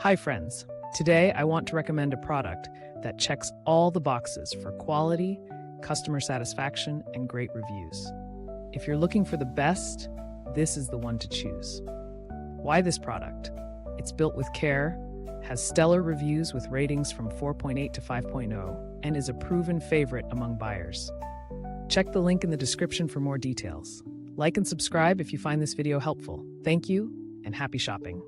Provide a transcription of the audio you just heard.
Hi friends, today I want to recommend a product that checks all the boxes for quality, customer satisfaction, and great reviews. If you're looking for the best, this is the one to choose. Why this product? It's built with care, has stellar reviews with ratings from 4.8 to 5.0, and is a proven favorite among buyers. Check the link in the description for more details. Like and subscribe if you find this video helpful. Thank you, and happy shopping.